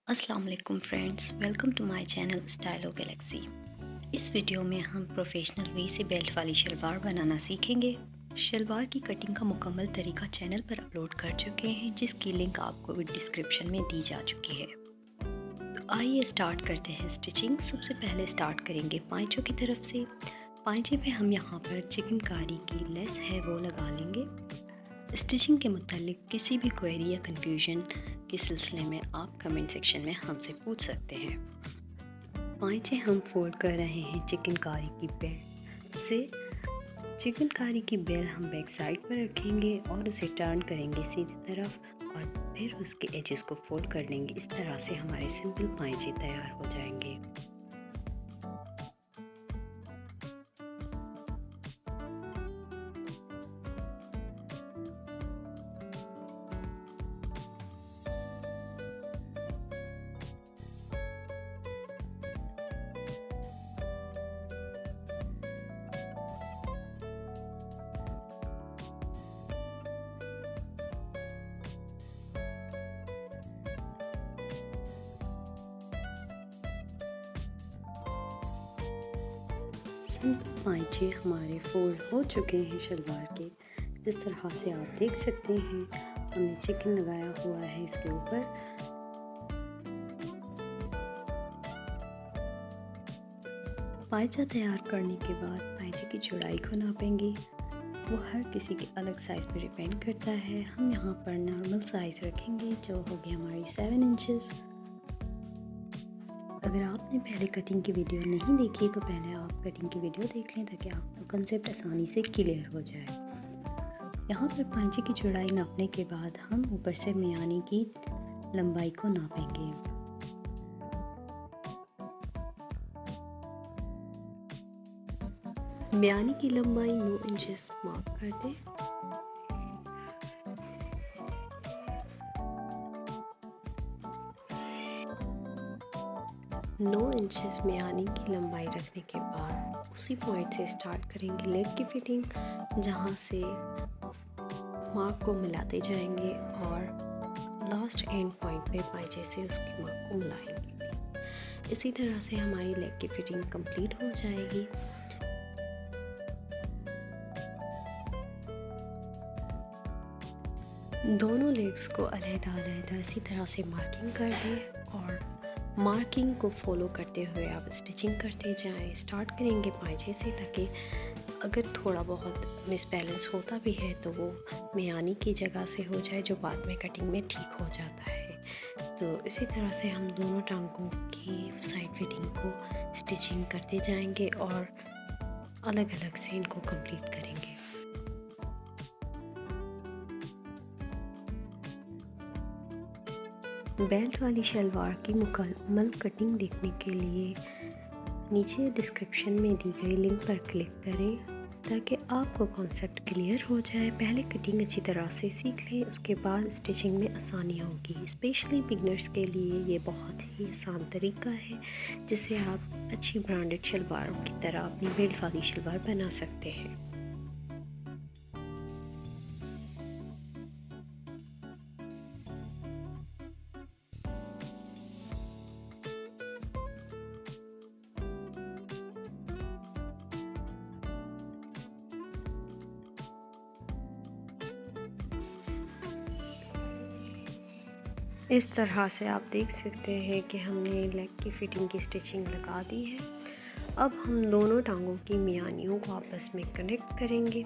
अस्सलाम वालेकुम friends, welcome to my channel Stylo Galaxy. इस वीडियो में हम प्रोफेशनल वे से बेल्ट वाली शलवार बनाना सीखेंगे। शलवार की कटिंग का मुकम्मल तरीका चैनल पर अपलोड कर चुके हैं, जिसकी लिंक आपको डिस्क्रिप्शन में दी जा चुकी है। तो आइए स्टार्ट करते हैं स्टिचिंग। सबसे पहले स्टार्ट करेंगे पाइचों की तरफ से। पाइचे पे हम यहाँ पर चिकनकारी की लेस है वो लगा लेंगे। स्टिचिंग के मुतालिक किसी भी क्वेरी या कन्फ्यूजन के सिलसिले में आप कमेंट सेक्शन में हमसे पूछ सकते हैं। पाइचे हम फोल्ड कर रहे हैं चिकनकारी की बेल से। चिकनकारी की बेल हम बैक साइड पर रखेंगे और उसे टर्न करेंगे सीधी तरफ और फिर उसके एजेस को फोल्ड कर लेंगे। इस तरह से हमारे सिंपल पाइचे तैयार हो जाएंगे। पाइचे हमारे फोल्ड हो चुके हैं शलवार के। जिस तरह से आप देख सकते हैं, हमने चिकन लगाया हुआ है इसके ऊपर। पाइचा तैयार करने के बाद पाइचे की चौड़ाई को नापेंगे। वो हर किसी के अलग साइज़ पर डिपेंड करता है। हम यहाँ पर नॉर्मल साइज़ रखेंगे जो होगी हमारी 7 इंचेस। अगर आपने पहले कटिंग की वीडियो नहीं देखी तो पहले आप कटिंग की वीडियो देख लें ताकि आपको कंसेप्ट आसानी से क्लियर हो जाए। यहाँ पर पाइचे की चौड़ाई नापने के बाद हम ऊपर से मियानी की लंबाई को नापेंगे। मियानी की लंबाई 9 इंचेस मार्क कर दें। नौ इंचेस मियानी की लंबाई रखने के बाद उसी पॉइंट से स्टार्ट करेंगे लेग की फिटिंग, जहाँ से मार्क को मिलाते जाएंगे और लास्ट एंड पॉइंट पे पाइचे से उसकी मार्क को मिलाएंगे। इसी तरह से हमारी लेग की फिटिंग कंप्लीट हो जाएगी। दोनों लेग्स को अलग-अलग इसी तरह से मार्किंग कर दें और मार्किंग को फॉलो करते हुए आप स्टिचिंग करते जाएं। स्टार्ट करेंगे पाइचे से ताकि अगर थोड़ा बहुत मिसबैलेंस होता भी है तो वो मियानी की जगह से हो जाए, जो बाद में कटिंग में ठीक हो जाता है। तो इसी तरह से हम दोनों टांगों की साइड फिटिंग को स्टिचिंग करते जाएंगे और अलग अलग से इनको कंप्लीट करेंगे। बेल्ट वाली शलवार की मुकम्मल कटिंग देखने के लिए नीचे डिस्क्रिप्शन में दी गई लिंक पर क्लिक करें ताकि आपको कॉन्सेप्ट क्लियर हो जाए। पहले कटिंग अच्छी तरह से सीख लें, उसके बाद स्टिचिंग में आसानी होगी। स्पेशली बिगनर्स के लिए ये बहुत ही आसान तरीका है जिससे आप अच्छी ब्रांडेड शलवारों की तरह अपनी बेल्ट वाली शलवार बना सकते हैं। इस तरह से आप देख सकते हैं कि हमने लेग की फिटिंग की स्टिचिंग लगा दी है। अब हम दोनों टांगों की मियानियों को आपस में कनेक्ट करेंगे।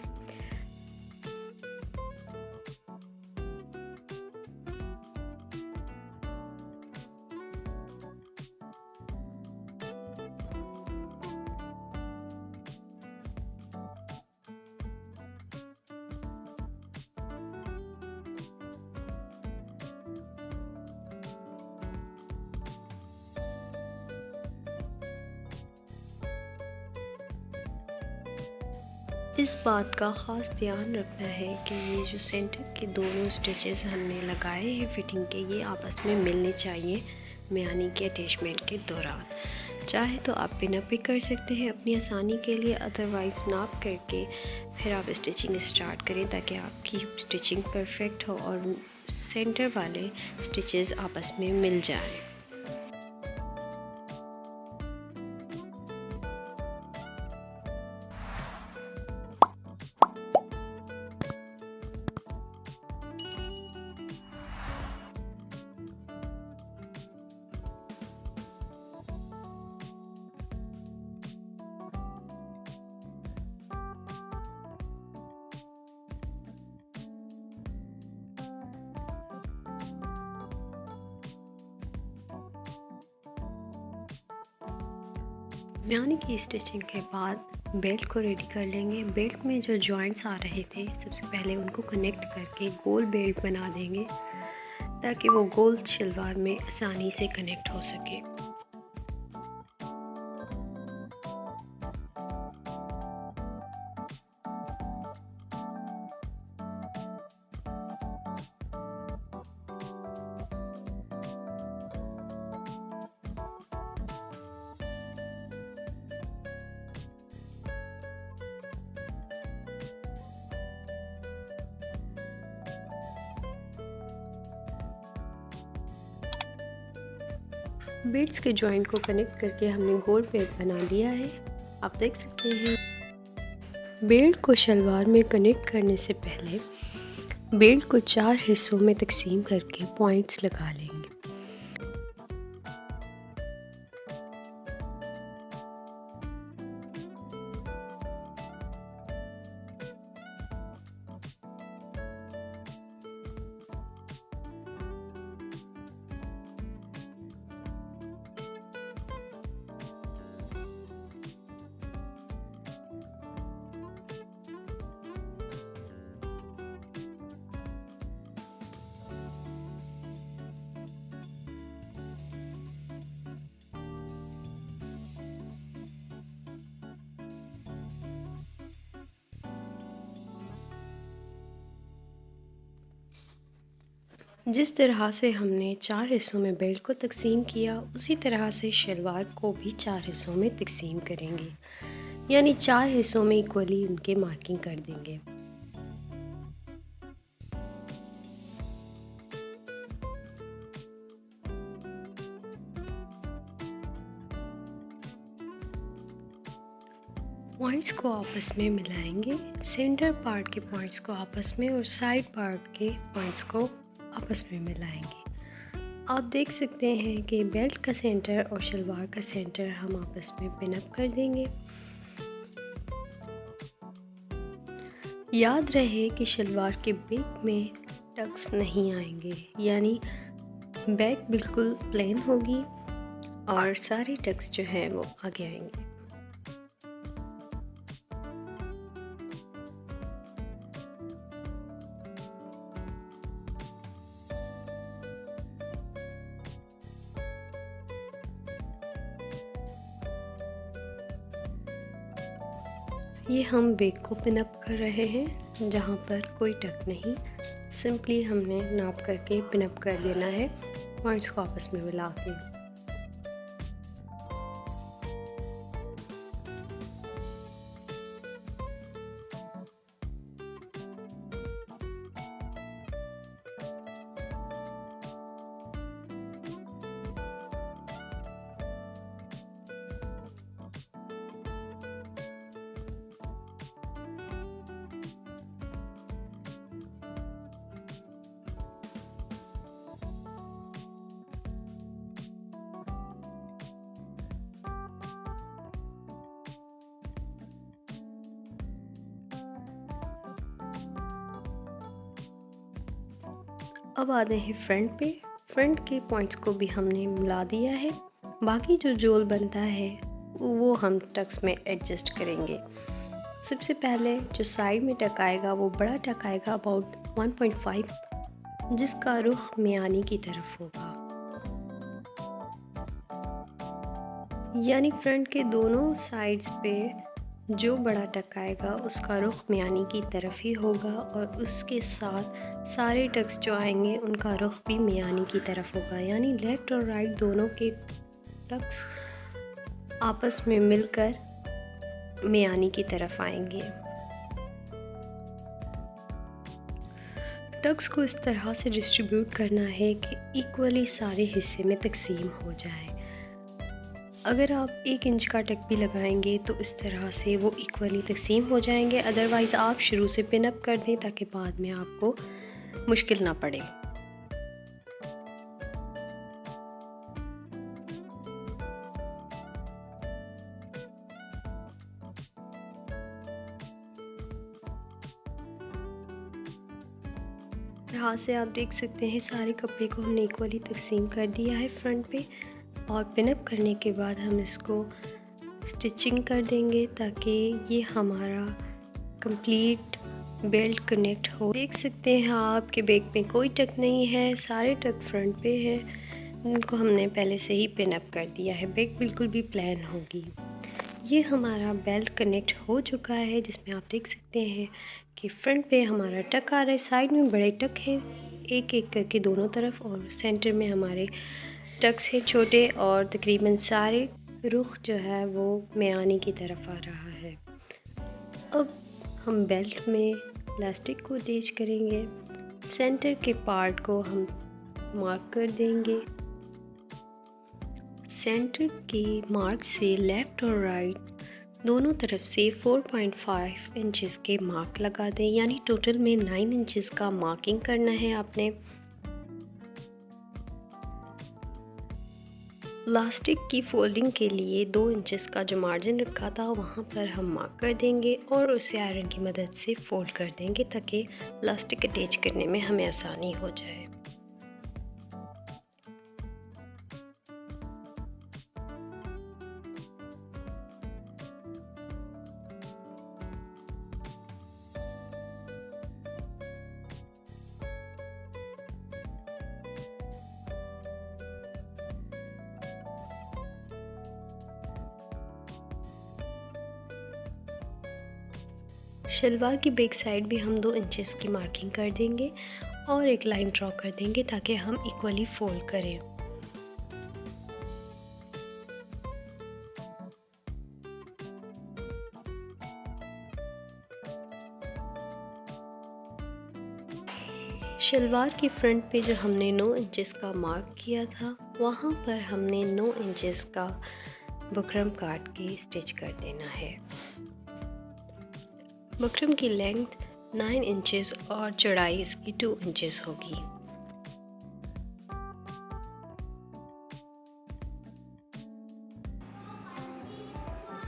इस बात का ख़ास ध्यान रखना है कि ये जो सेंटर के दोनों स्टिचेस हमने लगाए हैं फिटिंग के, ये आपस में मिलने चाहिए मियानी के अटैचमेंट के दौरान। चाहे तो आप बिना भी कर सकते हैं अपनी आसानी के लिए, अदरवाइज़ नाप करके फिर आप स्टिचिंग स्टार्ट करें ताकि आपकी स्टिचिंग परफेक्ट हो और सेंटर वाले स्टिचेस आपस में मिल जाएं। मियानी की स्टिचिंग के बाद बेल्ट को रेडी कर लेंगे। बेल्ट में जो जॉइंट्स आ रहे थे सबसे पहले उनको कनेक्ट करके गोल बेल्ट बना देंगे ताकि वो गोल शलवार में आसानी से कनेक्ट हो सके। बीड्स के जॉइंट को कनेक्ट करके हमने गोल बेल्ट बना लिया है। आप देख सकते हैं। बेल्ट को शलवार में कनेक्ट करने से पहले बेल्ट को 4 हिस्सों में तकसीम करके पॉइंट्स लगा लेंगे। जिस तरह से हमने 4 हिस्सों में बेल्ट को तकसीम किया उसी तरह से शलवार को भी 4 हिस्सों में तकसीम करेंगे, यानी 4 हिस्सों में इक्वली उनके मार्किंग कर देंगे। पॉइंट्स को आपस में मिलाएंगे। सेंटर पार्ट के पॉइंट्स को आपस में और साइड पार्ट के पॉइंट्स को आपस में मिलाएंगे। आप देख सकते हैं कि बेल्ट का सेंटर और शलवार का सेंटर हम आपस में पिन अप कर देंगे। याद रहे कि शलवार के बैक में टक्स नहीं आएंगे, यानी बैक बिल्कुल प्लेन होगी और सारे टक्स जो हैं वो आगे आएंगे। ये हम बैक को पिन अप कर रहे हैं जहाँ पर कोई टक नहीं, सिंपली हमने नाप करके पिन अप कर देना है पॉइंट्स को आपस में मिला के। अब आते हैं फ्रंट पे। फ्रंट के पॉइंट्स को भी हमने मिला दिया है। बाकी जो जोल बनता है वो हम टक्स में एडजस्ट करेंगे। सबसे पहले जो साइड में टक आएगा वो बड़ा टक आएगा अबाउट 1.5, जिसका रुख मियानी की तरफ होगा, यानी फ्रंट के दोनों साइड्स पे जो बड़ा टक आएगा उसका रुख मियानी की तरफ ही होगा और उसके साथ सारे टक्स जो आएंगे उनका रुख भी मियानी की तरफ होगा, यानी लेफ़्ट और राइट दोनों के टक्स आपस में मिलकर मियानी की तरफ आएंगे। टक्स को इस तरह से डिस्ट्रीब्यूट करना है कि इक्वली सारे हिस्से में तकसीम हो जाए। अगर आप 1 इंच का टक भी लगाएंगे तो इस तरह से वो इक्वली तकसीम हो जाएंगे। अदरवाइज़ आप शुरू से पिन अप कर दें ताकि बाद में आपको मुश्किल ना पड़े। यहाँ से आप देख सकते हैं सारे कपड़े को हमने इक्वली तकसीम कर दिया है फ्रंट पे, और पिन अप करने के बाद हम इसको स्टिचिंग कर देंगे ताकि ये हमारा कंप्लीट बेल्ट कनेक्ट हो। देख सकते हैं आपके बैग में कोई टक नहीं है, सारे टक फ्रंट पे है, उनको हमने पहले से ही पिन अप कर दिया है। बैग बिल्कुल भी प्लान होगी। ये हमारा बेल्ट कनेक्ट हो चुका है, जिसमें आप देख सकते हैं कि फ्रंट पे हमारा टक आ रहा है, साइड में बड़े टक हैं एक एक करके दोनों तरफ, और सेंटर में हमारे टक्स हैं छोटे, और तकरीबन सारे रुख जो है वो मियानी की तरफ आ रहा है। अब हम बेल्ट में इलास्टिक को अटैच करेंगे। सेंटर के पार्ट को हम मार्क कर देंगे। सेंटर के मार्क से लेफ़्ट और राइट दोनों तरफ से 4.5 इंचेस के मार्क लगा दें, यानी टोटल में 9 इंचेस का मार्किंग करना है आपने। इलास्टिक की फोल्डिंग के लिए 2 इंचेस का जो मार्जिन रखा था वहाँ पर हम मार्क कर देंगे और उसे आयरन की मदद से फोल्ड कर देंगे ताकि इलास्टिक अटैच करने में हमें आसानी हो जाए। शलवार की बैक साइड भी हम 2 इंचेस की मार्किंग कर देंगे और एक लाइन ड्रॉ कर देंगे ताकि हम इक्वली फोल्ड करें। शलवार की फ्रंट पे जो हमने 9 इंचेस का मार्क किया था वहाँ पर हमने 9 इंचेस का बुकरम काट के स्टिच कर देना है। बुकरम की लेंथ 9 इंचेस और चौड़ाई इसकी 2 इंचेस होगी।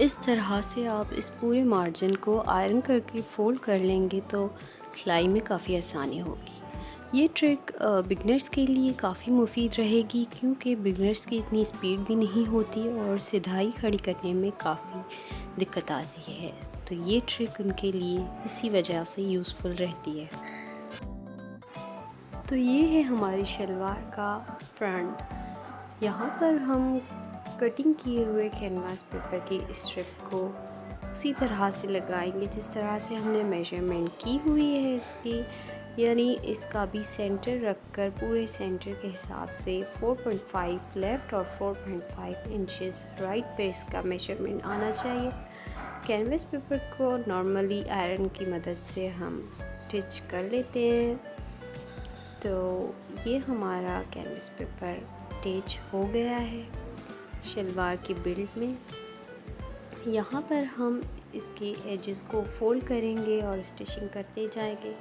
इस तरह से आप इस पूरे मार्जिन को आयरन करके फोल्ड कर लेंगे तो सिलाई में काफ़ी आसानी होगी। ये ट्रिक बिगनर्स के लिए काफ़ी मुफीद रहेगी क्योंकि बिगनर्स की इतनी स्पीड भी नहीं होती और सिलाई खड़ी करने में काफ़ी दिक्कत आती है, तो ये ट्रिक उनके लिए इसी वजह से यूज़फुल रहती है। तो ये है हमारी शलवार का फ्रंट। यहाँ पर हम कटिंग किए हुए कैनवास पेपर की स्ट्रिप को उसी तरह से लगाएंगे जिस तरह से हमने मेजरमेंट की हुई है इसकी, यानी इसका भी सेंटर रखकर पूरे सेंटर के हिसाब से 4.5 लेफ़्ट और 4.5 इंचेस राइट पे इसका मेजरमेंट आना चाहिए। कैनवास पेपर को नॉर्मली आयरन की मदद से हम स्टिच कर लेते हैं। तो ये हमारा कैनवास पेपर अटैच हो गया है शलवार की बेल्ट में। यहाँ पर हम इसके एजेस को फोल्ड करेंगे और स्टिचिंग करते जाएंगे।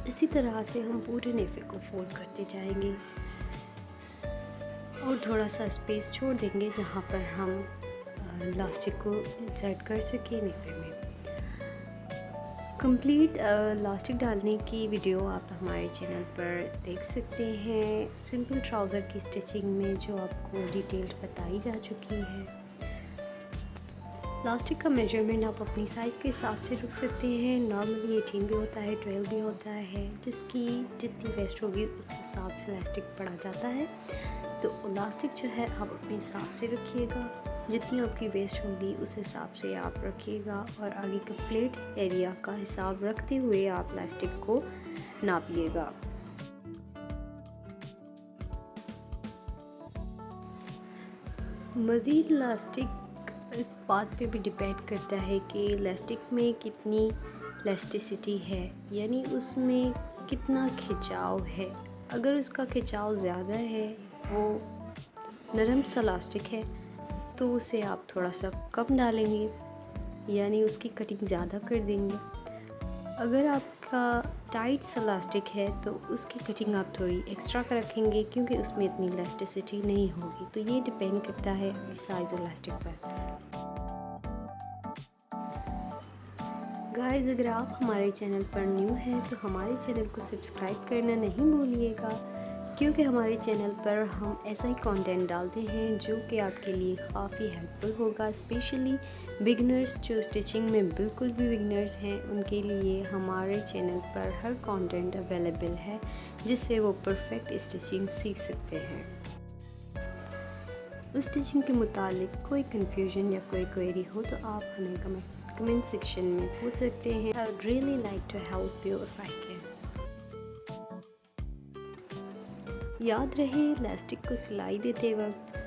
इसी तरह से हम पूरे नेफे को फोल्ड करते जाएंगे और थोड़ा सा स्पेस छोड़ देंगे जहाँ पर हम इलास्टिक को इंसर्ट कर सकें नेफे में। कंप्लीट इलास्टिक डालने की वीडियो आप हमारे चैनल पर देख सकते हैं। सिंपल ट्राउज़र की स्टिचिंग में जो आपको डिटेल बताई जा चुकी है। इलास्टिक का मेजरमेंट आप अपनी साइज़ के हिसाब से रख सकते हैं। नॉर्मली 18 भी होता है, 12 भी होता है, जिसकी जितनी वेस्ट होगी उस हिसाब से इलास्टिक पड़ा जाता है। तो इलास्टिक जो है आप अपने हिसाब से रखिएगा, जितनी आपकी वेस्ट होगी उस हिसाब से आप रखिएगा और आगे का फ्लेट एरिया का हिसाब रखते हुए आप इलास्टिक को नापिएगा। मज़ीद इलास्टिक इस बात पे भी डिपेंड करता है कि इलास्टिक में कितनी इलास्टिसिटी है, यानी उसमें कितना खिंचाव है। अगर उसका खिंचाव ज़्यादा है, वो नरम सा इलास्टिक है, तो उसे आप थोड़ा सा कम डालेंगे, यानी उसकी कटिंग ज़्यादा कर देंगे। अगर आपका टाइट सा इलास्टिक है तो उसकी कटिंग आप थोड़ी एक्स्ट्रा का रखेंगे, क्योंकि उसमें इतनी इलास्टिसिटी नहीं होगी। तो ये डिपेंड करता है साइज़ और इलास्टिक पर। गाइस, अगर आप हमारे चैनल पर न्यू हैं तो हमारे चैनल को सब्सक्राइब करना नहीं भूलिएगा, क्योंकि हमारे चैनल पर हम ऐसा ही कंटेंट डालते हैं जो कि आपके लिए काफ़ी हेल्पफुल होगा। स्पेशली बिगिनर्स जो स्टिचिंग में बिल्कुल भी बिगिनर्स हैं, उनके लिए हमारे चैनल पर हर कंटेंट अवेलेबल है, जिससे वो परफेक्ट स्टिचिंग सीख सकते हैं। स्टिचिंग के मुतालिक कोई कन्फ्यूजन या कोई क्वेरी हो तो आप हमें कमेंट सेक्शन में पूछ सकते हैं। I would really like to help you if I can. याद रहे, इलास्टिक को सिलाई देते वक्त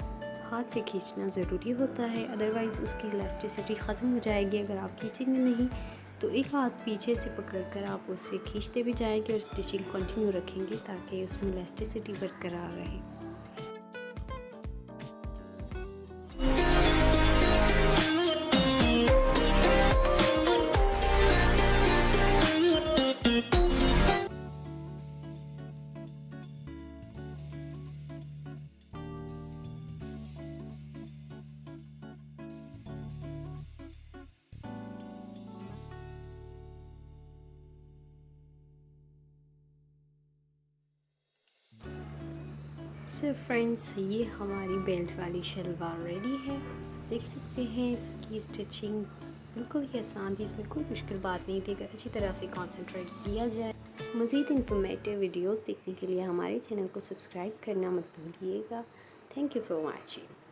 हाथ से खींचना ज़रूरी होता है, अदरवाइज़ उसकी इलास्टिसिटी ख़त्म हो जाएगी। अगर आप खींचेंगे नहीं तो एक हाथ पीछे से पकड़कर आप उसे खींचते भी जाएंगे और स्टिचिंग कंटिन्यू रखेंगे, ताकि उसमें इलास्टिसिटी बरकरार रहे। सो फ्रेंड्स, ये हमारी बेल्ट वाली शलवार रेडी है। देख सकते हैं इसकी स्टिचिंग बिल्कुल ही आसान थी, इसमें कोई मुश्किल बात नहीं थी अगर अच्छी तरह से कंसंट्रेट किया जाए। मज़ीद इंफॉर्मेटिव वीडियोस देखने के लिए हमारे चैनल को सब्सक्राइब करना मत भूलिएगा। Thank you for watching.